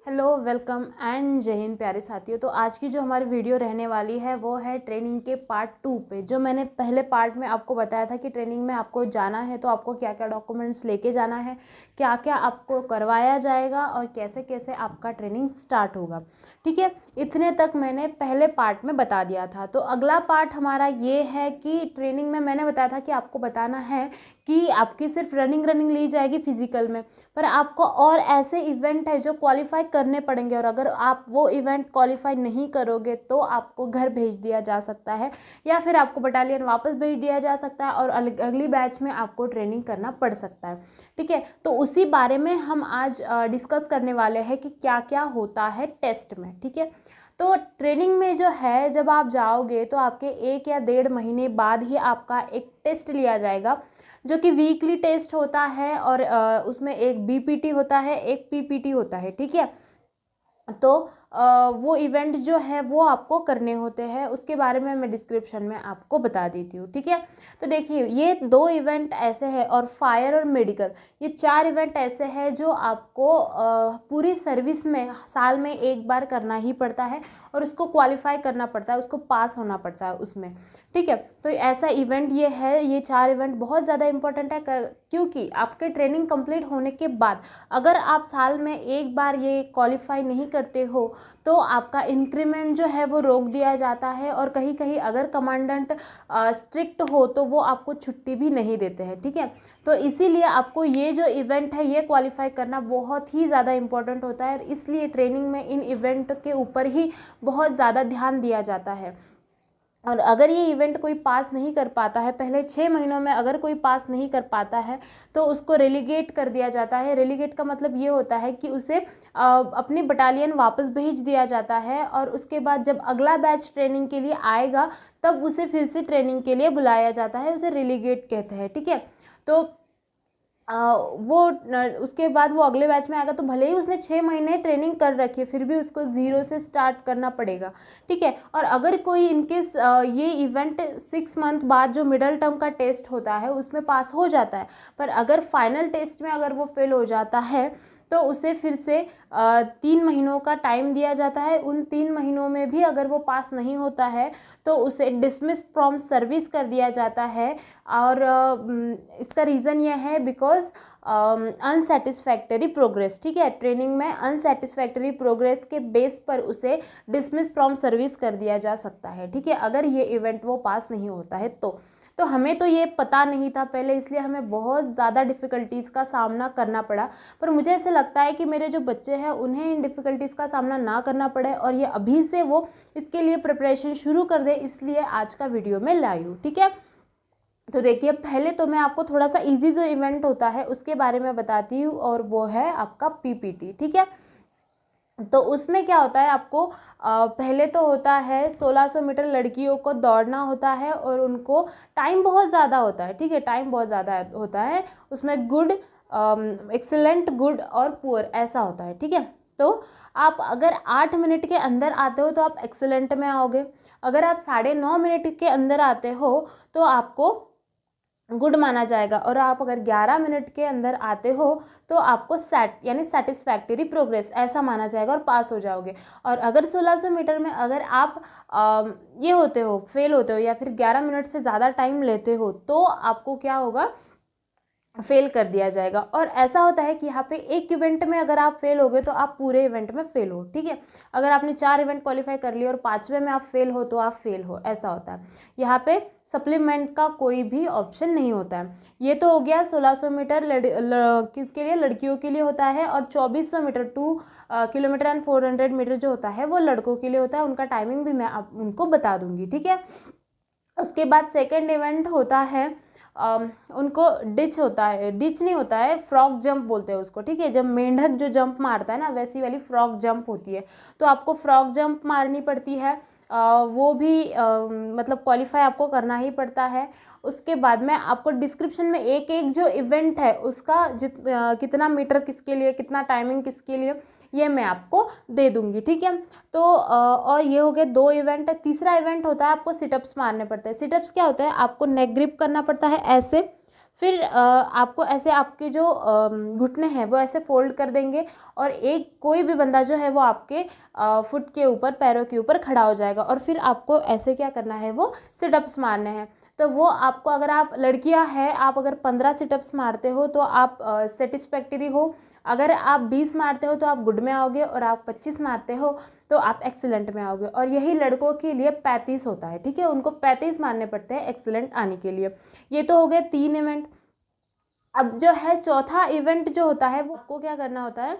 Hello, welcome and जय हिंद प्यारे साथियों। तो आज की जो हमारी वीडियो रहने वाली है वो है ट्रेनिंग के पार्ट 2 पे। जो मैंने पहले पार्ट में आपको बताया था कि ट्रेनिंग में आपको जाना है तो आपको क्या क्या डॉक्यूमेंट्स लेके जाना है, क्या क्या आपको करवाया जाएगा और कैसे कैसे आपका ट्रेनिंग स्टार्ट होगा। ठीक है, इतने तक मैंने पहले पार्ट में बता दिया था। तो अगला पार्ट हमारा ये है कि ट्रेनिंग में मैंने बताया था कि आपको बताना है कि आपकी सिर्फ रनिंग ली जाएगी फिजिकल में, पर आपको और ऐसे इवेंट है जो क्वालिफाई करने पड़ेंगे और अगर आप वो इवेंट क्वालिफाई नहीं करोगे तो आपको घर भेज दिया जा सकता है या फिर आपको बटालियन वापस भेज दिया जा सकता है और अगली बैच में आपको ट्रेनिंग करना पड़ सकता है। ठीक है, तो उसी बारे में हम आज डिस्कस करने वाले हैं कि क्या क्या होता है टेस्ट में। ठीक है, तो ट्रेनिंग में जो है जब आप जाओगे तो आपके 1 या 1.5 महीने बाद ही आपका एक टेस्ट लिया जाएगा जो कि वीकली टेस्ट होता है और उसमें एक बीपीटी होता है, एक पीपीटी होता है। ठीक है, तो वो इवेंट जो है वो आपको करने होते हैं, उसके बारे में मैं डिस्क्रिप्शन में आपको बता देती हूँ। ठीक है, तो देखिए ये 2 इवेंट ऐसे हैं और फायर और मेडिकल, ये 4 इवेंट ऐसे हैं जो आपको पूरी सर्विस में साल में एक बार करना ही पड़ता है और उसको क्वालिफाई करना पड़ता है, उसको पास होना पड़ता है उसमें। ठीक है, तो ऐसा इवेंट ये है, ये 4 इवेंट बहुत ज़्यादा इंपॉर्टेंट है क्योंकि आपके ट्रेनिंग कंप्लीट होने के बाद अगर आप साल में एक बार ये क्वालिफाई नहीं करते हो तो आपका इंक्रीमेंट जो है वो रोक दिया जाता है और कहीं कहीं अगर कमांडेंट स्ट्रिक्ट हो तो वो आपको छुट्टी भी नहीं देते हैं। ठीक है, तो इसीलिए आपको ये जो इवेंट है ये क्वालिफाई करना बहुत ही ज़्यादा इंपॉर्टेंट होता है और इसलिए ट्रेनिंग में इन इवेंट के ऊपर ही बहुत ज़्यादा ध्यान दिया जाता है। और अगर ये इवेंट कोई पास नहीं कर पाता है, पहले 6 महीनों में अगर कोई पास नहीं कर पाता है तो उसको रेलीगेट कर दिया जाता है। रेलीगेट का मतलब ये होता है कि उसे अपनी बटालियन वापस भेज दिया जाता है और उसके बाद जब अगला बैच ट्रेनिंग के लिए आएगा तब उसे फिर से ट्रेनिंग के लिए बुलाया जाता है, उसे रेलीगेट कहते हैं। ठीक है, तो उसके बाद वो अगले बैच में आएगा तो भले ही उसने 6 महीने ट्रेनिंग कर रखी है फिर भी उसको ज़ीरो से स्टार्ट करना पड़ेगा। ठीक है, और अगर कोई इनकेस ये इवेंट 6 मंथ बाद जो मिडल टर्म का टेस्ट होता है उसमें पास हो जाता है, पर अगर फाइनल टेस्ट में अगर वो फेल हो जाता है तो उसे फिर से 3 महीनों का टाइम दिया जाता है। उन 3 महीनों में भी अगर वो पास नहीं होता है तो उसे डिसमिस फ्रॉम सर्विस कर दिया जाता है और इसका रीज़न ये है बिकॉज अनसेटिस्फैक्टरी प्रोग्रेस। ठीक है, ट्रेनिंग में अनसेटिस्फैक्टरी प्रोग्रेस के बेस पर उसे डिसमिस फ्रॉम सर्विस कर दिया जा सकता है। ठीक है, अगर ये इवेंट वो पास नहीं होता है तो हमें तो ये पता नहीं था पहले, इसलिए हमें बहुत ज़्यादा डिफ़िकल्टीज़ का सामना करना पड़ा। पर मुझे ऐसे लगता है कि मेरे जो बच्चे हैं उन्हें इन डिफ़िकल्टीज़ का सामना ना करना पड़े और ये अभी से वो इसके लिए प्रिपरेशन शुरू कर दे, इसलिए आज का वीडियो में लाई हूँ। ठीक है, तो देखिए पहले तो मैं आपको थोड़ा सा इजी जो इवेंट होता है उसके बारे में बताती हूँ और वो है आपका पीपीटी। ठीक है, तो उसमें क्या होता है आपको पहले तो होता है 1600 मीटर लड़कियों को दौड़ना होता है और उनको टाइम बहुत ज़्यादा होता है। ठीक है, टाइम बहुत ज़्यादा होता है, उसमें गुड, एक्सीलेंट, गुड और पुअर ऐसा होता है। ठीक है, तो आप अगर 8 मिनट के अंदर आते हो तो आप एक्सीलेंट में आओगे, अगर आप 9.5 मिनट के अंदर आते हो तो आपको गुड माना जाएगा और आप अगर 11 मिनट के अंदर आते हो तो आपको सेट यानी सेटिस्फैक्टरी प्रोग्रेस ऐसा माना जाएगा और पास हो जाओगे। और अगर 1600 मीटर में अगर आप ये होते हो, फेल होते हो या फिर 11 मिनट से ज़्यादा टाइम लेते हो तो आपको क्या होगा, फेल कर दिया जाएगा। और ऐसा होता है कि यहाँ पे एक इवेंट में अगर आप फेल हो गए तो आप पूरे इवेंट में फेल हो। ठीक है, अगर आपने 4 इवेंट क्वालिफाई कर लिए और 5वें में आप फेल हो तो आप फेल हो, ऐसा होता है। यहाँ पे सप्लीमेंट का कोई भी ऑप्शन नहीं होता है। ये तो हो गया 1600 मीटर किसके लिए, लड़कियों के लिए होता है और 2400 मीटर 2 किलोमीटर एंड 400 मीटर जो होता है वो लड़कों के लिए होता है। उनका टाइमिंग भी मैं आप उनको बता दूंगी। ठीक है, उसके बाद सेकेंड इवेंट होता है उनको डिच होता है, डिच नहीं होता है, फ्रॉग जंप बोलते हैं उसको। ठीक है, जब मेंढक जो जंप मारता है ना वैसी वाली फ्रॉग जंप होती है, तो आपको फ्रॉग जंप मारनी पड़ती है। वो भी मतलब क्वालिफाई आपको करना ही पड़ता है। उसके बाद में आपको डिस्क्रिप्शन में एक एक जो इवेंट है उसका कितना मीटर किसके लिए, कितना टाइमिंग किसके लिए, ये मैं आपको दे दूंगी। ठीक है, तो और ये हो गए 2 इवेंट। तीसरा इवेंट होता है आपको सिटअप्स मारने पड़ते हैं। सिटअप्स क्या होता है, आपको नेक ग्रिप करना पड़ता है ऐसे, फिर आपको ऐसे आपके जो घुटने हैं वो ऐसे फोल्ड कर देंगे और एक कोई भी बंदा जो है वो आपके फुट के ऊपर, पैरों के ऊपर खड़ा हो जाएगा और फिर आपको ऐसे क्या करना है, वो सिटअप्स मारने हैं। तो वो आपको, अगर आप लड़कियां हैं, आप अगर 15 सिटअप्स मारते हो तो आप सेटिस्फैक्टरी हो, अगर आप 20 मारते हो तो आप गुड में आओगे, और आप 25 मारते हो तो आप एक्सीलेंट में आओगे। और यही लड़कों के लिए 35 होता है, ठीक है, उनको 35 मारने पड़ते हैं एक्सीलेंट आने के लिए। ये तो हो गए 3 इवेंट। अब जो है चौथा इवेंट जो होता है वो आपको क्या करना होता है,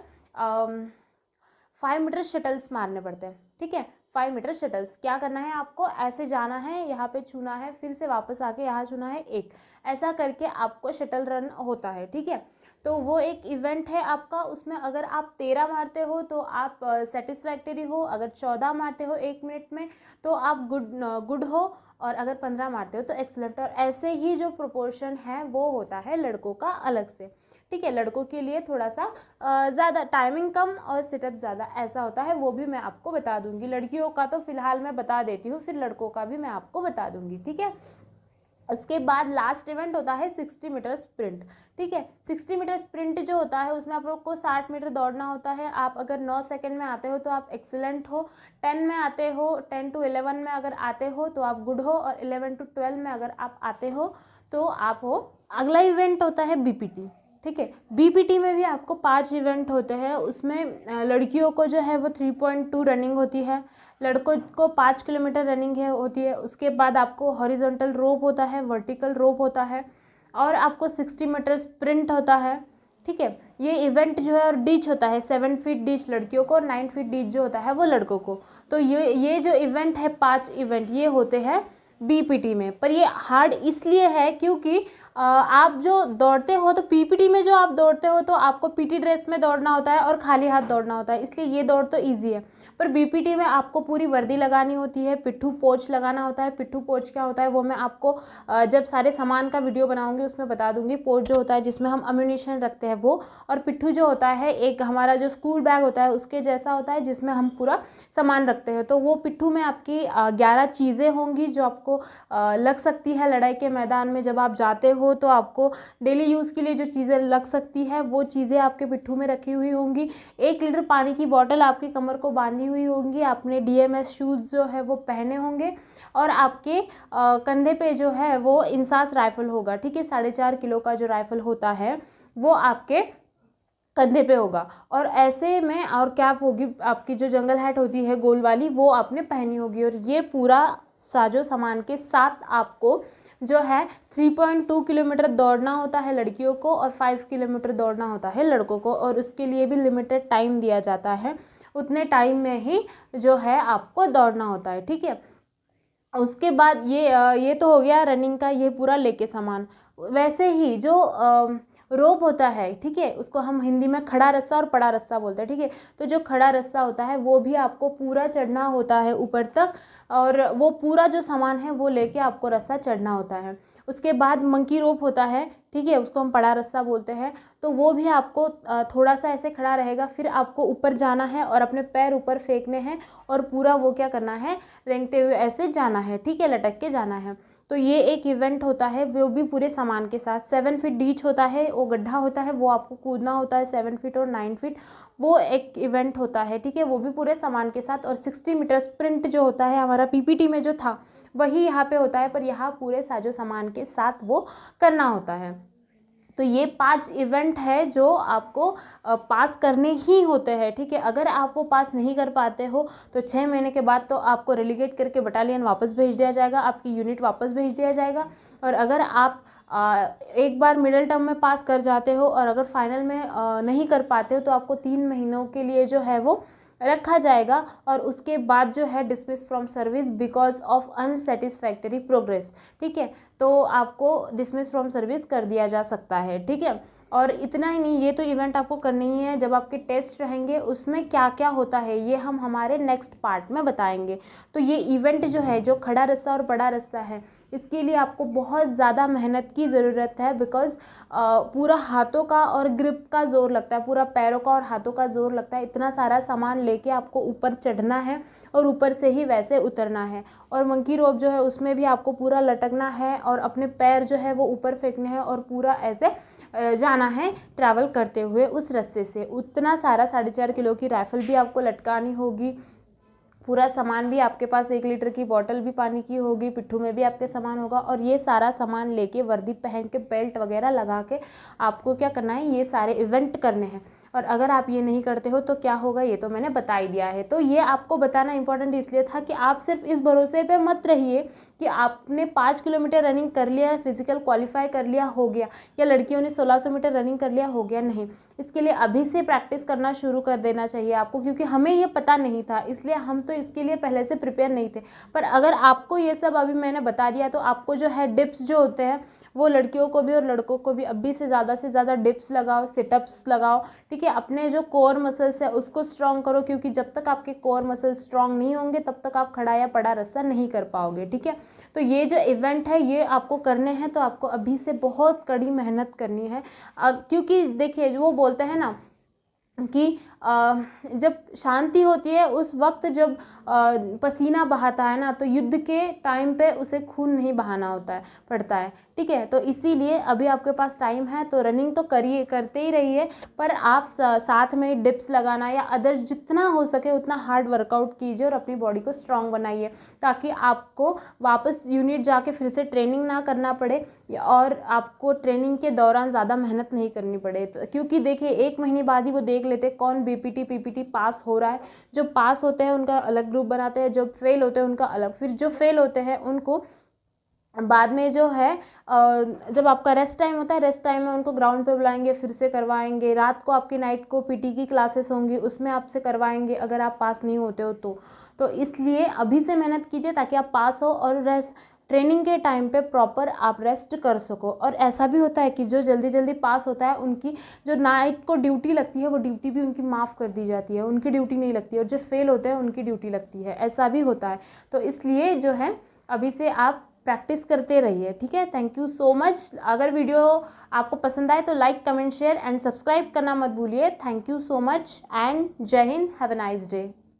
5 मीटर शटल्स मारने पड़ते हैं, ठीक है। 5 मीटर शटल्स क्या करना है, आपको ऐसे जाना है, यहाँ पे छूना है, फिर से वापस आके यहाँ छूना है, एक ऐसा करके आपको शटल रन होता है, ठीक है। तो वो एक इवेंट है आपका, उसमें अगर आप 13 मारते हो तो आप सेटिस्फैक्टरी हो, अगर 14 मारते हो 1 मिनट में तो आप गुड हो, और अगर 15 मारते हो तो एक्सलेंट। और ऐसे ही जो प्रोपोर्शन है वो होता है लड़कों का अलग से, ठीक है। लड़कों के लिए थोड़ा सा ज़्यादा टाइमिंग कम और सिटअप ज़्यादा ऐसा होता है, वो भी मैं आपको बता दूंगी। लड़कियों का तो फिलहाल मैं बता देती हूँ, फिर लड़कों का भी मैं आपको बता दूंगी, ठीक है। उसके बाद लास्ट इवेंट होता है 60 मीटर स्प्रिंट, ठीक है। 60 मीटर स्प्रिंट जो होता है उसमें आप लोग को 60 मीटर दौड़ना होता है। आप अगर 9 सेकंड में आते हो तो आप एक्सीलेंट हो, 10 में आते हो, 10 to 11 में अगर आते हो तो आप गुड हो, और 11 to 12 में अगर आप आते हो तो आप हो। अगला इवेंट होता है बीपीटी, ठीक है। बीपीटी में भी आपको 5 इवेंट होते हैं। उसमें लड़कियों को जो है वो 3.2 रनिंग होती है, लड़कों को 5 किलोमीटर रनिंग है होती है। उसके बाद आपको हॉरिजॉन्टल रोप होता है, वर्टिकल रोप होता है, और आपको 60 मीटर स्प्रिंट होता है, ठीक है। ये इवेंट जो है, और डिच होता है 7 फीट डिच लड़कियों को, 9 फीट डिच जो होता है वो लड़कों को। तो ये जो इवेंट है, 5 इवेंट ये होते हैं बीपीटी में। पर ये हार्ड इसलिए है क्योंकि आप जो दौड़ते हो तो पीपीटी में जो आप दौड़ते हो तो आपको पीटी ड्रेस में दौड़ना होता है और खाली हाथ दौड़ना होता है, इसलिए ये दौड़ तो ईजी है। पर बीपीटी में आपको पूरी वर्दी लगानी होती है, पिट्ठू पोच लगाना होता है। पिट्ठू पोच क्या होता है वो मैं आपको जब सारे सामान का वीडियो बनाऊंगी उसमें बता दूंगी। पोच जो होता है जिसमें हम अम्यूनिशन रखते हैं वो, और पिट्ठू जो होता है एक हमारा जो स्कूल बैग होता है उसके जैसा होता है जिसमें हम पूरा सामान रखते हैं। तो वो पिट्ठू में आपकी 11 चीज़ें होंगी जो आपको लग सकती है लड़ाई के मैदान में। जब आप जाते हो तो आपको डेली यूज़ के लिए जो चीज़ें लग सकती है वो चीज़ें आपके पिट्ठू में रखी हुई होंगी। 1 लीटर पानी की बोतल आपकी कमर को बांधी हुई होंगी। आपने डीएमएस शूज़ जो है वो पहने होंगे, और आपके कंधे पे जो है वो इंसास राइफल होगा, ठीक है। 4.5 किलो का जो राइफल होता है वो आपके कंधे पे होगा। और ऐसे में और कैप होगी आपकी, जो जंगल हैट होती है गोल वाली वो आपने पहनी होगी। और ये पूरा साजो सामान के साथ आपको जो है 3.2 किलोमीटर दौड़ना होता है लड़कियों को, और 5 किलोमीटर दौड़ना होता है लड़कों को। और उसके लिए भी लिमिटेड टाइम दिया जाता है, उतने टाइम में ही जो है आपको दौड़ना होता है, ठीक है। उसके बाद ये तो हो गया रनिंग का, ये पूरा लेके सामान। वैसे ही जो रोप होता है, ठीक है, उसको हम हिंदी में खड़ा रस्सा और पड़ा रस्सा बोलते हैं, ठीक है। तो जो खड़ा रस्सा होता है वो भी आपको पूरा चढ़ना होता है ऊपर तक, और वो पूरा जो सामान है वो लेके आपको रस्सा चढ़ना होता है। उसके बाद मंकी रोप होता है, ठीक है, उसको हम पड़ा रस्सा बोलते हैं। तो वो भी आपको थोड़ा सा ऐसे खड़ा रहेगा, फिर आपको ऊपर जाना है और अपने पैर ऊपर फेंकने हैं, और पूरा वो क्या करना है, रेंगते हुए ऐसे जाना है, ठीक है, लटक के जाना है। तो ये एक इवेंट होता है, वो भी पूरे सामान के साथ। 7 फीट डीच होता है, वो गड्ढा होता है, वो आपको कूदना होता है 7 फीट और 9 फीट, वो एक इवेंट होता है, ठीक है, वो भी पूरे सामान के साथ। और 60 मीटर स्प्रिंट जो होता है हमारा पीपीटी में जो था वही यहाँ पे होता है, पर यहाँ पूरे साजो सामान के साथ वो करना होता है। तो ये 5 इवेंट है जो आपको पास करने ही होते हैं, ठीक है। अगर आप वो पास नहीं कर पाते हो तो 6 महीने के बाद तो आपको रेलीगेट करके बटालियन वापस भेज दिया जाएगा, आपकी यूनिट वापस भेज दिया जाएगा। और अगर आप एक बार मिडिल टर्म में पास कर जाते हो और अगर फाइनल में नहीं कर पाते हो तो आपको 3 महीनों के लिए जो है वो रखा जाएगा, और उसके बाद जो है dismiss from service because of unsatisfactory progress, ठीक है। तो आपको डिसमिस फ्रॉम सर्विस कर दिया जा सकता है, ठीक है। और इतना ही नहीं, ये तो इवेंट आपको करनी ही है। जब आपके टेस्ट रहेंगे उसमें क्या क्या होता है ये हम हमारे नेक्स्ट पार्ट में बताएंगे। तो ये इवेंट जो है, जो खड़ा रस्सा और बड़ा रस्सा है, इसके लिए आपको बहुत ज़्यादा मेहनत की ज़रूरत है, बिकॉज़ पूरा हाथों का और ग्रिप का ज़ोर लगता है, पूरा पैरों का और हाथों का ज़ोर लगता है। इतना सारा सामान लेके आपको ऊपर चढ़ना है और ऊपर से ही वैसे उतरना है। और मंकी रोप जो है उसमें भी आपको पूरा लटकना है और अपने पैर जो है वो ऊपर फेंकने हैं और पूरा ऐसे जाना है ट्रैवल करते हुए उस रास्ते से। उतना सारा 4.5 किलो की राइफ़ल भी आपको लटकानी होगी, पूरा सामान भी आपके पास, 1 लीटर की बॉटल भी पानी की होगी, पिट्ठू में भी आपके सामान होगा, और ये सारा सामान लेके वर्दी पहन के बेल्ट वगैरह लगा के आपको क्या करना है, ये सारे इवेंट करने हैं। और अगर आप ये नहीं करते हो तो क्या होगा ये तो मैंने बता ही दिया है। तो ये आपको बताना इंपॉर्टेंट इसलिए था कि आप सिर्फ इस भरोसे पे मत रहिए कि आपने 5 किलोमीटर रनिंग कर लिया, फिजिकल क्वालिफाई कर लिया, हो गया, या लड़कियों ने 1600 मीटर रनिंग कर लिया, हो गया। नहीं, इसके लिए अभी से प्रैक्टिस करना शुरू कर देना चाहिए आपको, क्योंकि हमें ये पता नहीं था, इसलिए हम तो इसके लिए पहले से प्रिपेयर नहीं थे। पर अगर आपको ये सब अभी मैंने बता दिया तो आपको जो है डिप्स जो होते हैं वो लड़कियों को भी और लड़कों को भी अभी से ज़्यादा डिप्स लगाओ, सिटअप्स लगाओ, ठीक है। अपने जो कोर मसल्स है उसको स्ट्रॉन्ग करो, क्योंकि जब तक आपके कोर मसल्स स्ट्रॉन्ग नहीं होंगे तब तक आप खड़ा या पड़ा रस्सा नहीं कर पाओगे, ठीक है। तो ये जो इवेंट है ये आपको करने हैं, तो आपको अभी से बहुत कड़ी मेहनत करनी है, क्योंकि देखिए वो बोलते हैं ना कि जब शांति होती है उस वक्त जब पसीना बहाता है ना, तो युद्ध के टाइम पे उसे खून नहीं बहाना होता है पड़ता है, ठीक है। तो इसीलिए अभी आपके पास टाइम है तो रनिंग तो करिए, करते ही रहिए, पर आप साथ में डिप्स लगाना या अदर जितना हो सके उतना हार्ड वर्कआउट कीजिए और अपनी बॉडी को स्ट्रांग बनाइए, ताकि आपको वापस यूनिट जाके फिर से ट्रेनिंग ना करना पड़े और आपको ट्रेनिंग के दौरान ज़्यादा मेहनत नहीं करनी पड़े। क्योंकि देखिए 1 महीने बाद ही वो देख लेते कौन बीपीटी पीपीटी पास हो रहा है। जो पास होते हैं उनका अलग ग्रुप बनाते हैं, जो फेल होते हैं उनका अलग। फिर जो फेल होते हैं उनको बाद में जो है जब आपका रेस्ट टाइम होता है, रेस्ट टाइम में उनको ग्राउंड पे बुलाएंगे, फिर से करवाएंगे। रात को आपकी नाइट को पीटी की क्लासेस होंगी, उसमें आपसे करवाएंगे अगर आप पास नहीं होते हो तो इसलिए अभी से मेहनत कीजिए ताकि आप पास हो और रेस्ट ट्रेनिंग के टाइम पे प्रॉपर आप रेस्ट कर सको। और ऐसा भी होता है कि जो जल्दी जल्दी पास होता है उनकी जो नाइट को ड्यूटी लगती है वो ड्यूटी भी उनकी माफ़ कर दी जाती है, उनकी ड्यूटी नहीं लगती है, और जो फेल होते हैं उनकी ड्यूटी लगती है, ऐसा भी होता है। तो इसलिए जो है अभी से आप प्रैक्टिस करते रहिए, ठीक है। Thank you so much. अगर वीडियो आपको पसंद आए तो like comment share and subscribe करना मत भूलिए। Thank you so much and जय हिंद, हैव अ नाइस डे।